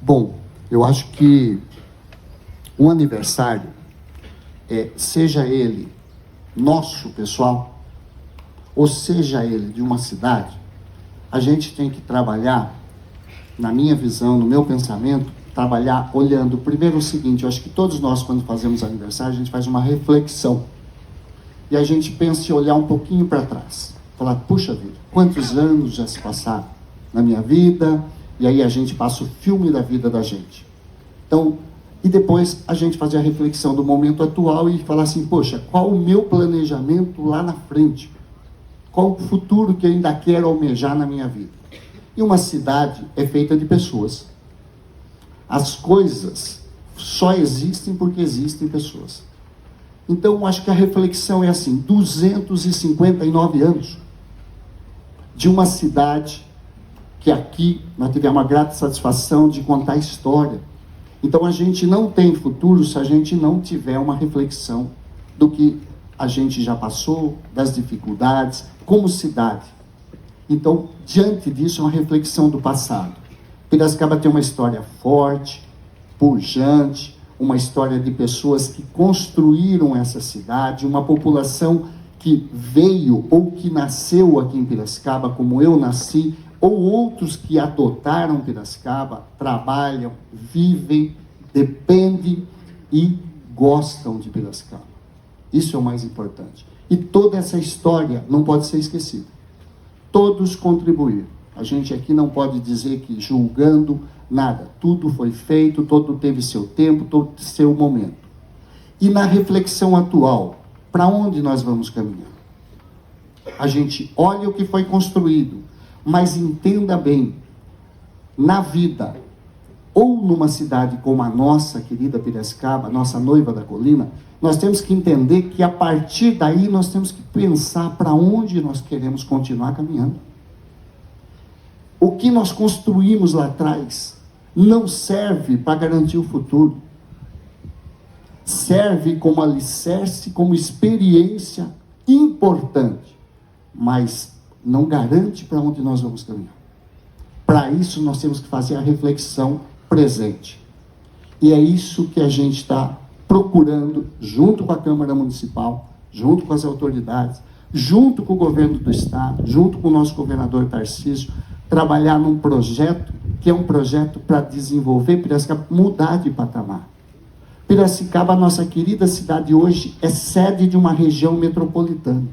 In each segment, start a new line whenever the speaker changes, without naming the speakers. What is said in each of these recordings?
Bom, eu acho que um aniversário, seja ele nosso, pessoal, ou seja ele de uma cidade, a gente tem que trabalhar, na minha visão, no meu pensamento, trabalhar olhando primeiro o seguinte: eu acho que todos nós, quando fazemos aniversário, a gente faz uma reflexão. E a gente pensa em olhar um pouquinho para trás. Falar, puxa vida, quantos anos já se passaram na minha vida? E aí a gente passa o filme da vida da gente. Então, e depois a gente fazer a reflexão do momento atual e falar assim, poxa, qual o meu planejamento lá na frente? Qual o futuro que eu ainda quero almejar na minha vida? E uma cidade é feita de pessoas. As coisas só existem porque existem pessoas. Então, acho que a reflexão é assim, 259 anos de uma cidade que aqui nós tivemos uma grata satisfação de contar a história. Então, a gente não tem futuro se a gente não tiver uma reflexão do que a gente já passou, das dificuldades, como cidade. Então, diante disso, é uma reflexão do passado. Piracicaba tem uma história forte, pujante, uma história de pessoas que construíram essa cidade, uma população que veio ou que nasceu aqui em Piracicaba, como eu nasci, ou outros que adotaram Piracicaba, trabalham, vivem, dependem e gostam de Piracicaba. Isso é o mais importante. E toda essa história não pode ser esquecida. Todos contribuíram. A gente aqui não pode dizer que julgando nada. Tudo foi feito, todo teve seu tempo, todo seu momento. E na reflexão atual, para onde nós vamos caminhar? A gente olha o que foi construído, mas entenda bem, na vida, ou numa cidade como a nossa querida Piracicaba, nossa noiva da colina, nós temos que entender que a partir daí nós temos que pensar para onde nós queremos continuar caminhando. O que nós construímos lá atrás não serve para garantir o futuro. Serve como alicerce, como experiência importante, mas não garante para onde nós vamos caminhar. Para isso, nós temos que fazer a reflexão presente. E é isso que a gente está procurando, junto com a Câmara Municipal, junto com as autoridades, junto com o governo do Estado, junto com o nosso governador Tarcísio, trabalhar num projeto que é um projeto para desenvolver Piracicaba, mudar de patamar. Piracicaba, nossa querida cidade hoje, é sede de uma região metropolitana.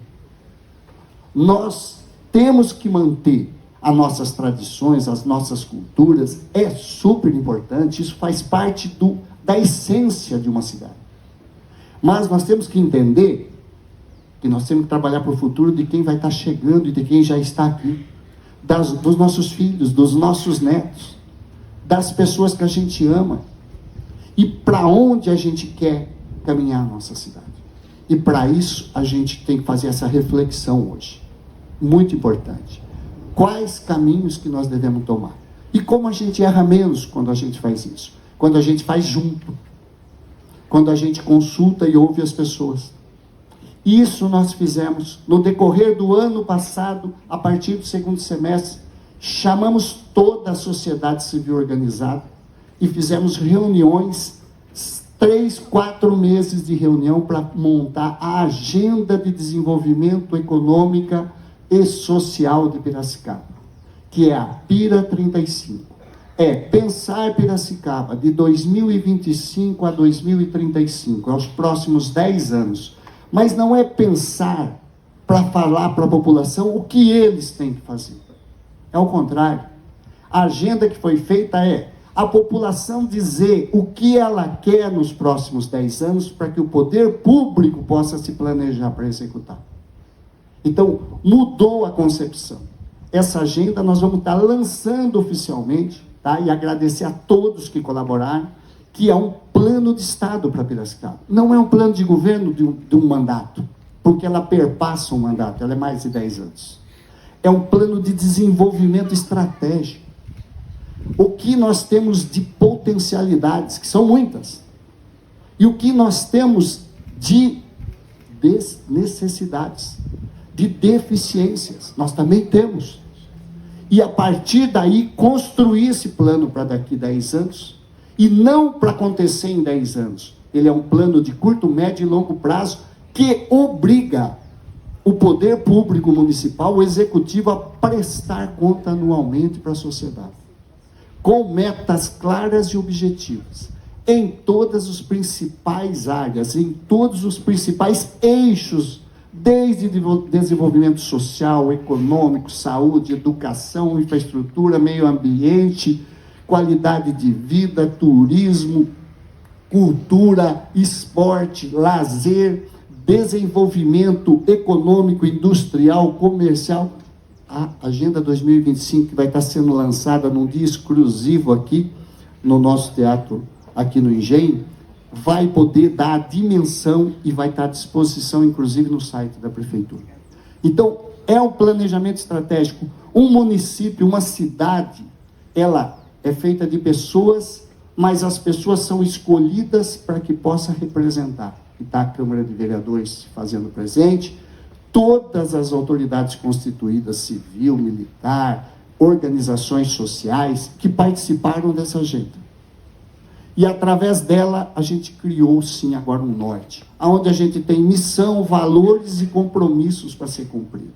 Nós temos que manter as nossas tradições, as nossas culturas, é super importante, isso faz parte da essência de uma cidade. Mas nós temos que entender que nós temos que trabalhar para o futuro de quem vai estar chegando e de quem já está aqui. Dos nossos filhos, dos nossos netos, das pessoas que a gente ama. E para onde a gente quer caminhar a nossa cidade. E para isso a gente tem que fazer essa reflexão hoje. Muito importante. Quais caminhos que nós devemos tomar? E como a gente erra menos quando a gente faz isso? Quando a gente faz junto. Quando a gente consulta e ouve as pessoas. Isso nós fizemos no decorrer do ano passado, a partir do segundo semestre, chamamos toda a sociedade civil organizada e fizemos reuniões, 3, 4 meses de reunião para montar a agenda de desenvolvimento econômica e social de Piracicaba, que é a PIRA 35. É pensar Piracicaba de 2025 a 2035, aos próximos 10 anos. Mas não é pensar para falar para a população o que eles têm que fazer. É o contrário. A agenda que foi feita é a população dizer o que ela quer nos próximos 10 anos para que o poder público possa se planejar para executar. Então, mudou a concepção. Essa agenda nós vamos estar lançando oficialmente, tá? E agradecer a todos que colaboraram, que é um plano de Estado para Piracicaba. Não é um plano de governo de um mandato, porque ela perpassa um mandato, ela é mais de 10 anos. É um plano de desenvolvimento estratégico. O que nós temos de potencialidades, que são muitas, e o que nós temos de necessidades, de deficiências, nós também temos. e a partir daí construir esse plano para daqui 10 anos, e não para acontecer em 10 anos. Ele é um plano de curto, médio e longo prazo que obriga o poder público municipal, o executivo, a prestar conta anualmente para a sociedade, com metas claras e objetivas, em todas as principais áreas, em todos os principais eixos, desde desenvolvimento social, econômico, saúde, educação, infraestrutura, meio ambiente, qualidade de vida, turismo, cultura, esporte, lazer, desenvolvimento econômico, industrial, comercial. A Agenda 2025, que vai estar sendo lançada num dia exclusivo aqui no nosso teatro, aqui no Engenho, vai poder dar a dimensão e vai estar à disposição, inclusive, no site da Prefeitura. Então, é um planejamento estratégico. Um município, uma cidade, ela é feita de pessoas, mas as pessoas são escolhidas para que possa representar. E está a Câmara de Vereadores fazendo presente, todas as autoridades constituídas, civil, militar, organizações sociais, que participaram dessa agenda. E através dela, a gente criou, sim, agora um norte, onde a gente tem missão, valores e compromissos para ser cumprido.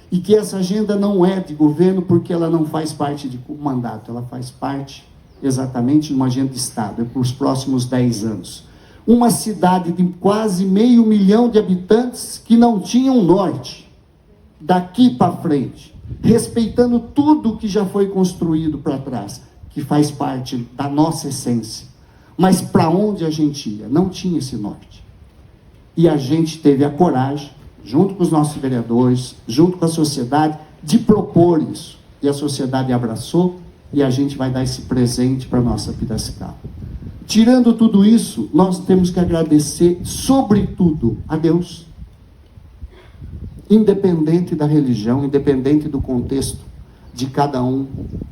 E que essa agenda não é de governo, porque ela não faz parte de mandato, ela faz parte exatamente de uma agenda de Estado, é para os próximos 10 anos. Uma cidade de quase 500 mil de habitantes que não tinha um norte, daqui para frente, respeitando tudo que já foi construído para trás, que faz parte da nossa essência. Mas para onde a gente ia? Não tinha esse norte. E a gente teve a coragem, junto com os nossos vereadores, junto com a sociedade, de propor isso. E a sociedade abraçou, e a gente vai dar esse presente para a nossa Piracicaba. Tirando tudo isso, nós temos que agradecer, sobretudo, a Deus. Independente da religião, independente do contexto de cada um,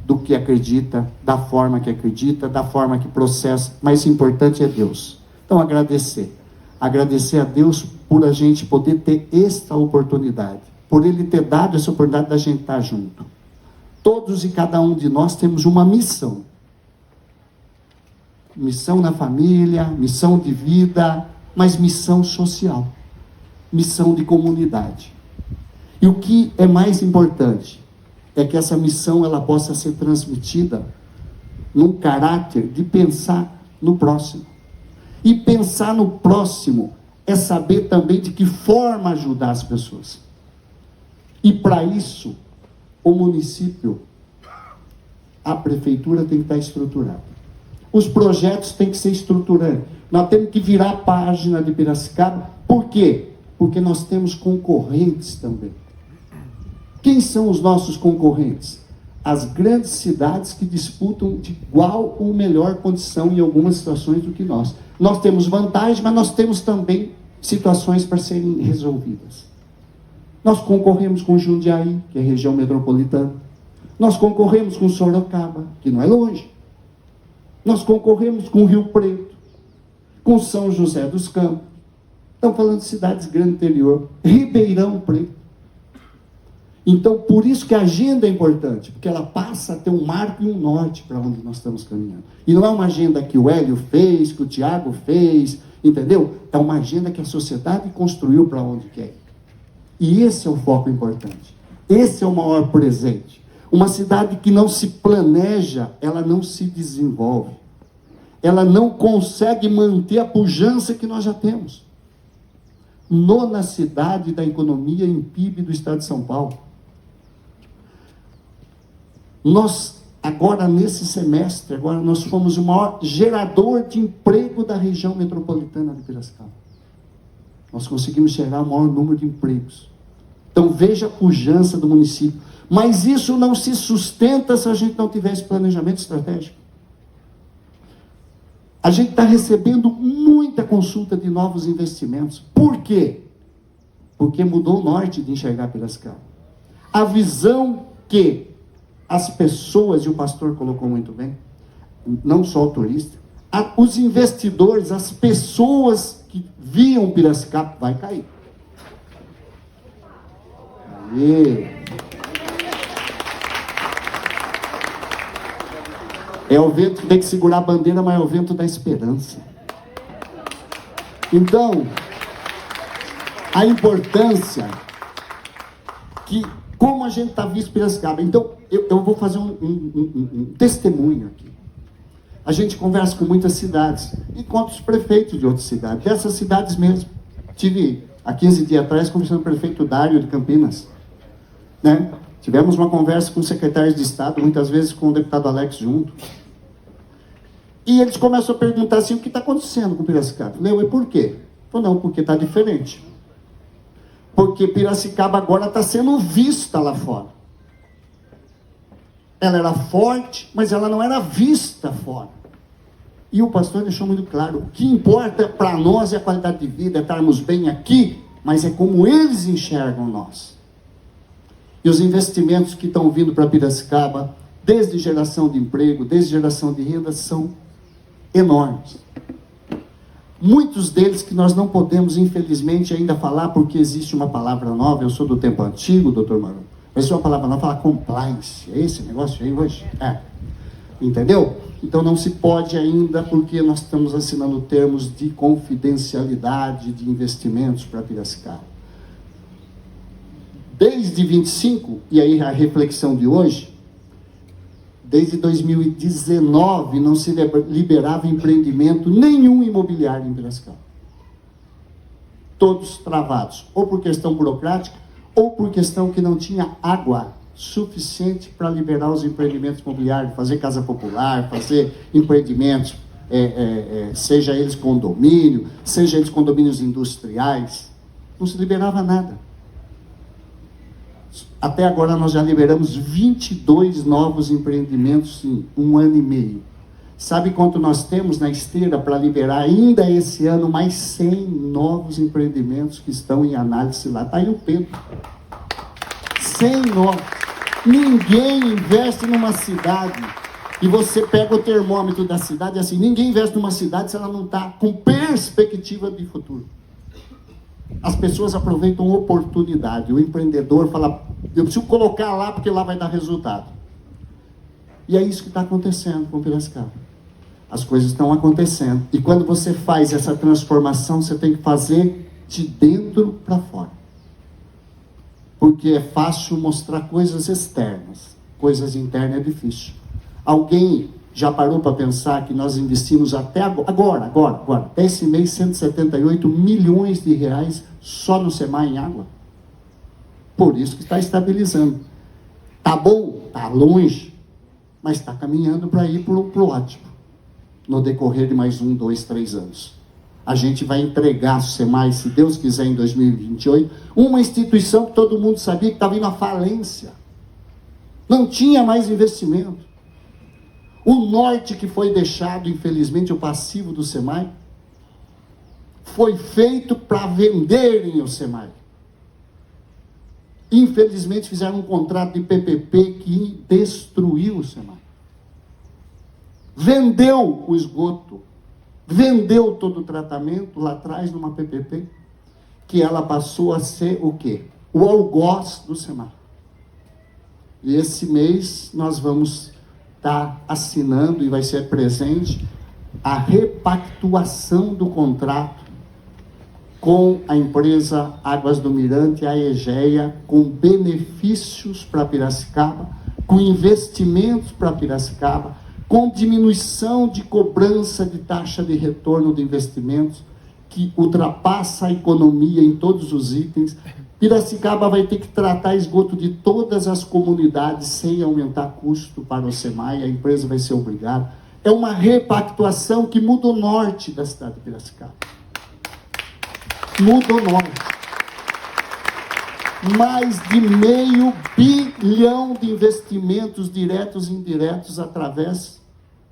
do que acredita, da forma que acredita, da forma que processa, mas o importante é Deus. Então, agradecer. Agradecer a Deus por a gente poder ter esta oportunidade, por Ele ter dado essa oportunidade da gente estar junto. Todos e cada um de nós temos uma missão. Missão na família, missão de vida, mas missão social. Missão de comunidade. E o que é mais importante é que essa missão ela possa ser transmitida num caráter de pensar no próximo. E pensar no próximo é saber também de que forma ajudar as pessoas. E para isso, o município, a prefeitura tem que estar estruturada. Os projetos têm que ser estruturantes. Nós temos que virar a página de Piracicaba. Por quê? Porque nós temos concorrentes também. Quem são os nossos concorrentes? As grandes cidades que disputam de igual ou melhor condição em algumas situações do que nós. Nós temos vantagens, mas nós temos também situações para serem resolvidas. Nós concorremos com Jundiaí, que é região metropolitana. Nós concorremos com Sorocaba, que não é longe. Nós concorremos com Rio Preto, com São José dos Campos. Estamos falando de cidades grandes do interior. Ribeirão Preto. Então, por isso que a agenda é importante, porque ela passa a ter um marco e um norte para onde nós estamos caminhando. E não é uma agenda que o Hélio fez, que o Tiago fez, entendeu? É uma agenda que a sociedade construiu para onde quer ir. E esse é o foco importante. Esse é o maior presente. Uma cidade que não se planeja, ela não se desenvolve. Ela não consegue manter a pujança que nós já temos. Nona cidade da economia em PIB do estado de São Paulo. Nós, agora nesse semestre, nós fomos o maior gerador de emprego da região metropolitana de Piracicaba. Nós conseguimos gerar o maior número de empregos. Então veja a pujança do município. Mas isso não se sustenta se a gente não tivesse planejamento estratégico. A gente está recebendo muita consulta de novos investimentos. Por quê? Porque mudou o norte de enxergar Piracicaba. A visão que as pessoas, e o pastor colocou muito bem, não só o turista, os investidores, as pessoas que viam Piracicaba, vai cair. Aê. É o vento que tem que segurar a bandeira, mas é o vento da esperança. Então, a importância que, como a gente está visto Piracicaba. Então, eu vou fazer um testemunho aqui. A gente conversa com muitas cidades, encontra os prefeitos de outras cidades, dessas cidades mesmo. Tive, há 15 dias atrás, conversando com o prefeito Dário de Campinas, né? Tivemos uma conversa com secretários de Estado, muitas vezes com o deputado Alex junto. E eles começam a perguntar assim, o que está acontecendo com Piracicaba? Eu falei, e por quê? Falei, não, porque está diferente. Porque Piracicaba agora está sendo vista lá fora. Ela era forte, mas ela não era vista fora. E o pastor deixou muito claro, o que importa para nós é a qualidade de vida, é estarmos bem aqui, mas é como eles enxergam nós. E os investimentos que estão vindo para Piracicaba, desde geração de emprego, desde geração de renda, são enormes. Muitos deles que nós não podemos, infelizmente, ainda falar, porque existe uma palavra nova, eu sou do tempo antigo, doutor Maru, mas existe uma palavra nova, fala compliance, é esse negócio aí hoje? É. Entendeu? Então não se pode ainda, porque nós estamos assinando termos de confidencialidade de investimentos para Piracicaba. Desde 25, e aí a reflexão de hoje, desde 2019 não se liberava empreendimento nenhum imobiliário em Piracicaba. Todos travados, ou por questão burocrática, ou por questão que não tinha água suficiente para liberar os empreendimentos imobiliários, fazer casa popular, fazer empreendimentos, seja eles condomínio, seja eles condomínios industriais, não se liberava nada. Até agora nós já liberamos 22 novos empreendimentos em 1 ano e meio. Sabe quanto nós temos na esteira para liberar ainda esse ano? Mais 100 novos empreendimentos que estão em análise lá. Está aí o Pedro. 100 novos. Ninguém investe numa cidade, e você pega o termômetro da cidade, assim, ninguém investe numa cidade se ela não está com perspectiva de futuro. As pessoas aproveitam oportunidade. O empreendedor fala, eu preciso colocar lá porque lá vai dar resultado. E é isso que está acontecendo com Piracicaba. As coisas estão acontecendo. E quando você faz essa transformação, você tem que fazer de dentro para fora. Porque é fácil mostrar coisas externas. Coisas internas é difícil. Alguém já parou para pensar que nós investimos até agora, até esse mês, 178 milhões de reais só no SEMAI em água? Por isso que está estabilizando. Está bom? Está longe, mas está caminhando para ir para o ótimo. No decorrer de mais 1, 2, 3 anos. A gente vai entregar o SEMAI, se Deus quiser, em 2028, uma instituição que todo mundo sabia que estava indo à falência. Não tinha mais investimento. O norte que foi deixado, infelizmente, o passivo do SEMAI, foi feito para venderem o SEMAI. Infelizmente, fizeram um contrato de PPP que destruiu o SEMAI. Vendeu o esgoto, vendeu todo o tratamento lá atrás numa PPP, que ela passou a ser o quê? O algoz do SEMAI. E esse mês nós vamos estar assinando, e vai ser presente, a repactuação do contrato com a empresa Águas do Mirante, a EGEA, com benefícios para Piracicaba, com investimentos para Piracicaba, com diminuição de cobrança de taxa de retorno de investimentos, que ultrapassa a economia em todos os itens. Piracicaba vai ter que tratar esgoto de todas as comunidades sem aumentar custo para o SEMAI, a empresa vai ser obrigada. É uma repactuação que muda o norte da cidade de Piracicaba. Muda o norte. Mais de R$500 bilhão de investimentos diretos e indiretos através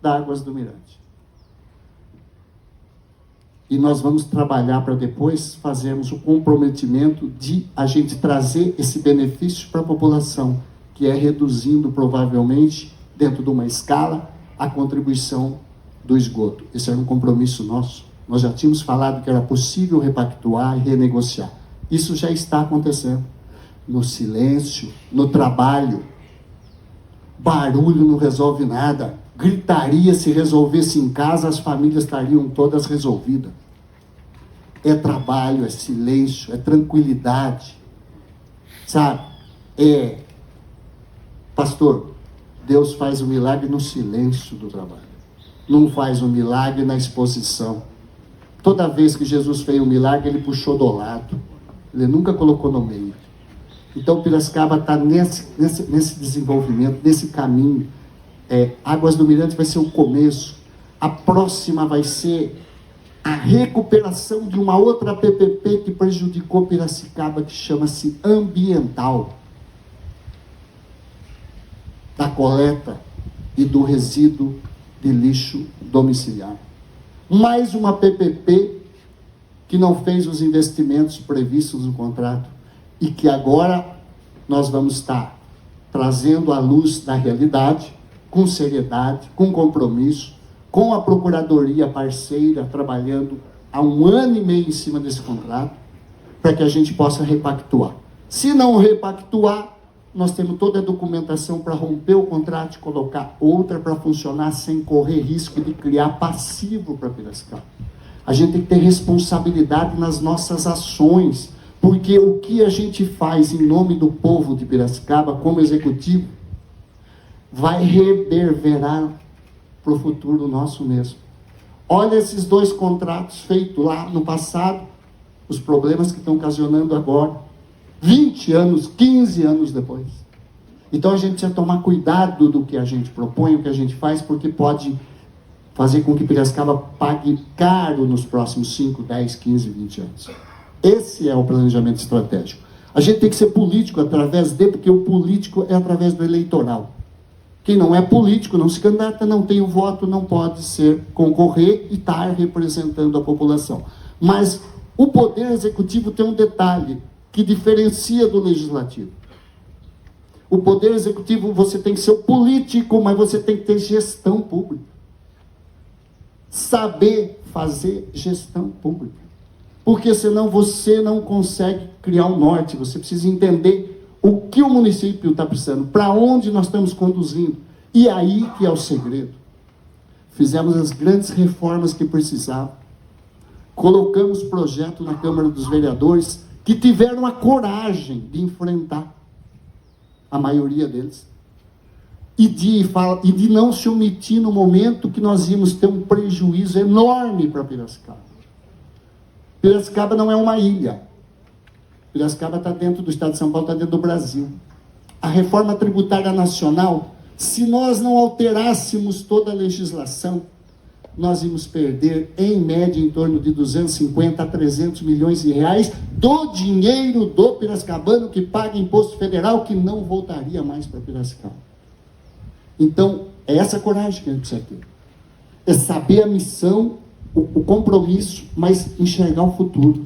da Águas do Mirante. E nós vamos trabalhar para depois fazermos o comprometimento de a gente trazer esse benefício para a população, que é reduzindo provavelmente, dentro de uma escala, a contribuição do esgoto. Esse era um compromisso nosso. Nós já tínhamos falado que era possível repactuar e renegociar. Isso já está acontecendo. No silêncio, no trabalho. Barulho não resolve nada. gritaria se resolvesse em casa, as famílias estariam todas resolvidas. É trabalho, é silêncio, é tranquilidade. Sabe? Pastor, Deus faz o milagre no silêncio do trabalho. Não faz o milagre na exposição. Toda vez que Jesus fez um milagre, ele puxou do lado. Ele nunca colocou no meio. Então, Piracicaba está nesse desenvolvimento, nesse caminho. Águas do Mirante vai ser o começo. A próxima vai ser a recuperação de uma outra PPP que prejudicou Piracicaba, que chama-se Ambiental, da coleta e do resíduo de lixo domiciliar. Mais uma PPP que não fez os investimentos previstos no contrato e que agora nós vamos estar trazendo à luz da realidade, com seriedade, com compromisso, com a Procuradoria parceira, trabalhando há 1 ano e meio em cima desse contrato, para que a gente possa repactuar. Se não repactuar, nós temos toda a documentação para romper o contrato e colocar outra para funcionar sem correr risco de criar passivo para Piracicaba. A gente tem que ter responsabilidade nas nossas ações, porque o que a gente faz em nome do povo de Piracicaba, como executivo, vai reverberar para o futuro nosso mesmo. Olha esses 2 contratos feitos lá no passado, os problemas que estão ocasionando agora, 20 anos, 15 anos depois. Então a gente precisa tomar cuidado do que a gente propõe, o que a gente faz, porque pode fazer com que Piracicaba pague caro nos próximos 5, 10, 15, 20 anos. Esse é o planejamento estratégico. A gente tem que ser político porque o político é através do eleitoral. Quem não é político, não se candidata, não tem o voto, não pode concorrer e estar representando a população. Mas o poder executivo tem um detalhe que diferencia do legislativo. O poder executivo, você tem que ser político, mas você tem que ter gestão pública. Saber fazer gestão pública. Porque senão você não consegue criar um norte, você precisa entender o que o município está precisando, para onde nós estamos conduzindo. E aí que é o segredo. Fizemos as grandes reformas que precisavam. Colocamos projeto na Câmara dos Vereadores que tiveram a coragem de enfrentar a maioria deles. E de não se omitir no momento que nós íamos ter um prejuízo enorme para Piracicaba. Piracicaba não é uma ilha. Piracicaba está dentro do Estado de São Paulo, está dentro do Brasil. A reforma tributária nacional, se nós não alterássemos toda a legislação, nós íamos perder, em média, em torno de 250 a 300 milhões de reais do dinheiro do piracicabano que paga imposto federal, que não voltaria mais para Piracicaba. Então, é essa coragem que a gente precisa ter. É saber a missão, o compromisso, mas enxergar o futuro.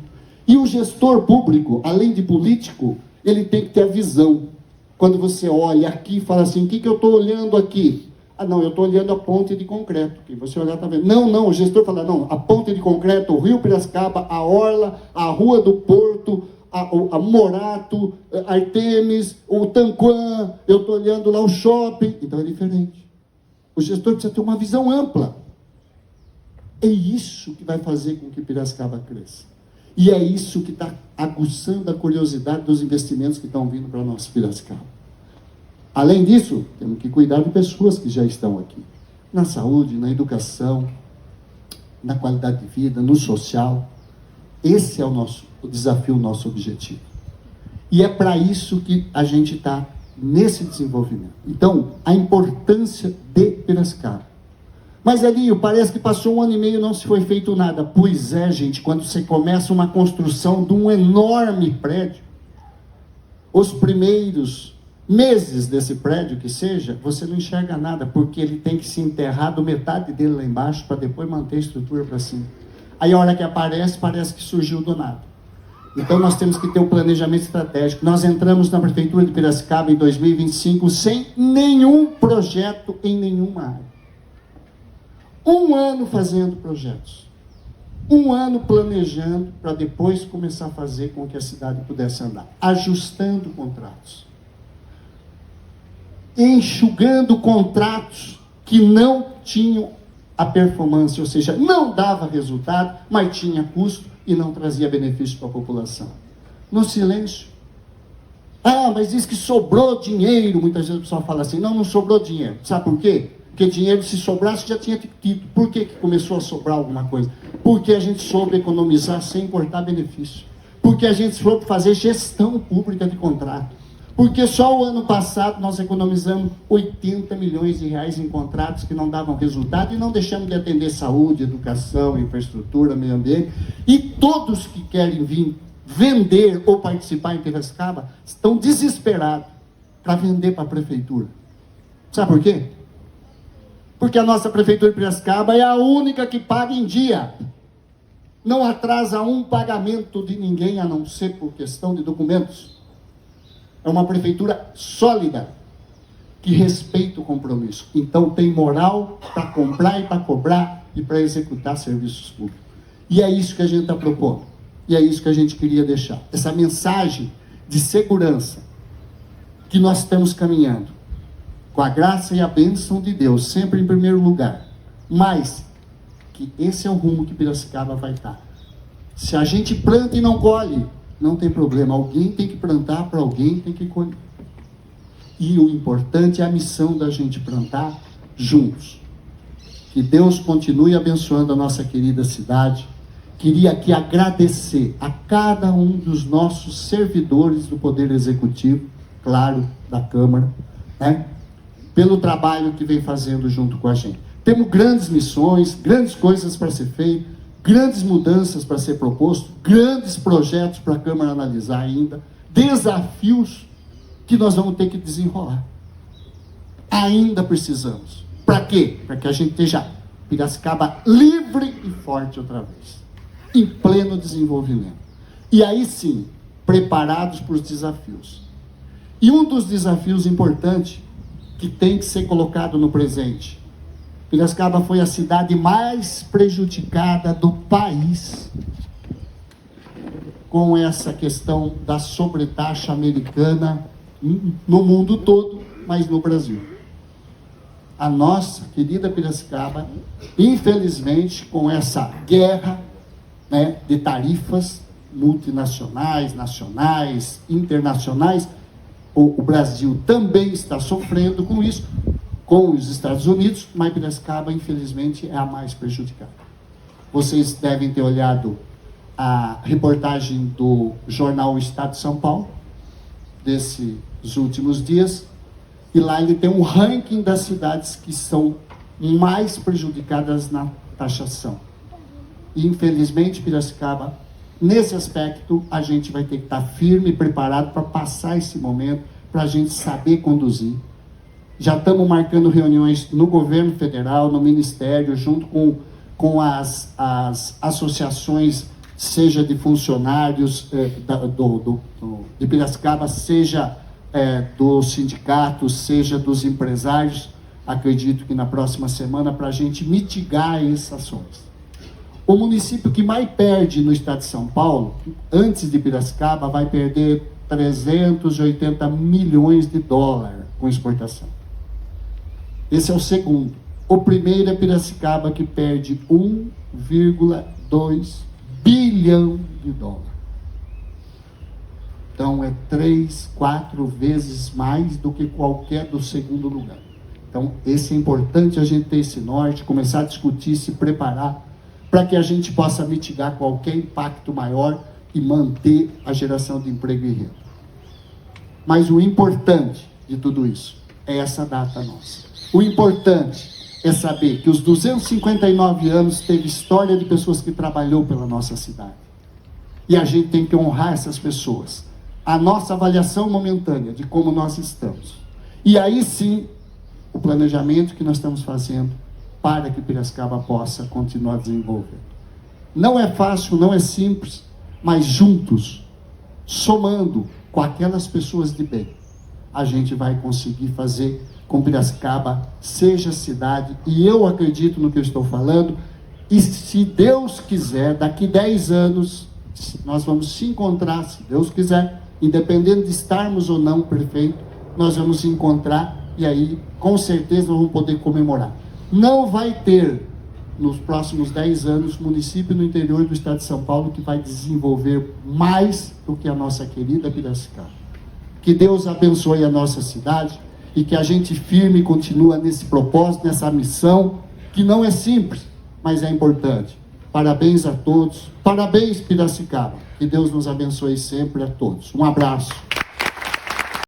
E o gestor público, além de político, ele tem que ter a visão. Quando você olha aqui e fala assim, o que eu estou olhando aqui? Ah, não, eu estou olhando a ponte de concreto. Que você olhar, está vendo. Não, o gestor fala, não, a ponte de concreto, o Rio Piracicaba, a Orla, a Rua do Porto, a Morato, a Artemis, o Tanquã, eu estou olhando lá o shopping. Então é diferente. O gestor precisa ter uma visão ampla. É isso que vai fazer com que Piracicaba cresça. E é isso que está aguçando a curiosidade dos investimentos que estão vindo para a nossa Piracicaba. Além disso, temos que cuidar de pessoas que já estão aqui. Na saúde, na educação, na qualidade de vida, no social. Esse é o desafio, o nosso objetivo. E é para isso que a gente está nesse desenvolvimento. Então, a importância de Piracicaba. Mas, Elinho, parece que passou 1 ano e meio e não se foi feito nada. Pois é, gente, quando você começa uma construção de um enorme prédio, os primeiros meses desse prédio que seja, você não enxerga nada, porque ele tem que se enterrar do metade dele lá embaixo para depois manter a estrutura para cima. Aí a hora que aparece, parece que surgiu do nada. Então nós temos que ter um planejamento estratégico. Nós entramos na Prefeitura de Piracicaba em 2025 sem nenhum projeto em nenhuma área. 1 ano fazendo projetos. 1 ano planejando para depois começar a fazer com que a cidade pudesse andar. Ajustando contratos. Enxugando contratos que não tinham a performance, ou seja, não dava resultado, mas tinha custo e não trazia benefício para a população. No silêncio. Ah, mas diz que sobrou dinheiro. Muitas vezes o pessoal fala assim, não sobrou dinheiro. Sabe por quê? Porque dinheiro, se sobrasse, já tinha tido. Por que começou a sobrar alguma coisa? Porque a gente soube economizar sem importar benefício. Porque a gente soube fazer gestão pública de contrato. Porque só o ano passado nós economizamos 80 milhões de reais em contratos que não davam resultado e não deixamos de atender saúde, educação, infraestrutura, meio ambiente. E todos que querem vir vender ou participar em Piracicaba estão desesperados para vender para a prefeitura. Sabe por quê? Porque a nossa prefeitura de Piracicaba é a única que paga em dia. Não atrasa um pagamento de ninguém, a não ser por questão de documentos. É uma prefeitura sólida, que respeita o compromisso. Então tem moral para comprar e para cobrar e para executar serviços públicos. E é isso que a gente está propondo. E é isso que a gente queria deixar. Essa mensagem de segurança que nós estamos caminhando, com a graça e a bênção de Deus, sempre em primeiro lugar. Mas que esse é o rumo que Piracicaba vai estar. Se a gente planta e não colhe, não tem problema. Alguém tem que plantar, para alguém tem que colher. E o importante é a missão da gente plantar juntos. Que Deus continue abençoando a nossa querida cidade. Queria aqui agradecer a cada um dos nossos servidores do Poder Executivo, claro, da Câmara, né, pelo trabalho que vem fazendo junto com a gente. Temos grandes missões, grandes coisas para ser feito, grandes mudanças para ser proposto, grandes projetos para a Câmara analisar ainda, desafios que nós vamos ter que desenrolar. Ainda precisamos. Para quê? Para que a gente esteja Piracicaba livre e forte outra vez. Em pleno desenvolvimento. E aí sim, preparados para os desafios. E um dos desafios importantes que tem que ser colocado no presente. Piracicaba foi a cidade mais prejudicada do país com essa questão da sobretaxa americana no mundo todo, mas no Brasil. A nossa querida Piracicaba, infelizmente, com essa guerra, né, de tarifas multinacionais, nacionais, internacionais, o Brasil também está sofrendo com isso, com os Estados Unidos, mas Piracicaba, infelizmente, é a mais prejudicada. Vocês devem ter olhado a reportagem do jornal Estado de São Paulo, desses últimos dias, e lá ele tem um ranking das cidades que são mais prejudicadas na taxação. E, infelizmente, Piracicaba, nesse aspecto, a gente vai ter que estar firme e preparado para passar esse momento, para a gente saber conduzir. Já estamos marcando reuniões no governo federal, no ministério, junto com as associações, seja de funcionários de Piracicaba, seja dos sindicatos, seja dos empresários. Acredito que na próxima semana, para a gente mitigar essas ações. O município que mais perde no estado de São Paulo, antes de Piracicaba, vai perder 380 milhões de dólares com exportação. Esse é o segundo. O primeiro é Piracicaba, que perde 1,2 bilhão de dólares. Então é 3, 4 vezes mais do que qualquer do segundo lugar. Então esse é importante a gente ter esse norte, começar a discutir, se preparar, para que a gente possa mitigar qualquer impacto maior e manter a geração de emprego e renda. Mas o importante de tudo isso é essa data nossa. O importante é saber que os 259 anos teve história de pessoas que trabalhou pela nossa cidade. E a gente tem que honrar essas pessoas. A nossa avaliação momentânea de como nós estamos. E aí sim, o planejamento que nós estamos fazendo para que Piracicaba possa continuar desenvolvendo. Não é fácil, não é simples, mas juntos, somando com aquelas pessoas de bem, a gente vai conseguir fazer com que Piracicaba seja cidade, e eu acredito no que eu estou falando, e se Deus quiser, daqui 10 anos, nós vamos se encontrar, se Deus quiser, independente de estarmos ou não prefeito, nós vamos se encontrar, e aí, com certeza, nós vamos poder comemorar. não vai ter, nos próximos 10 anos, município no interior do estado de São Paulo que vai desenvolver mais do que a nossa querida Piracicaba. Que Deus abençoe a nossa cidade e que a gente firme continua nesse propósito, nessa missão, que não é simples, mas é importante. Parabéns a todos, parabéns Piracicaba, que Deus nos abençoe sempre a todos. Um abraço.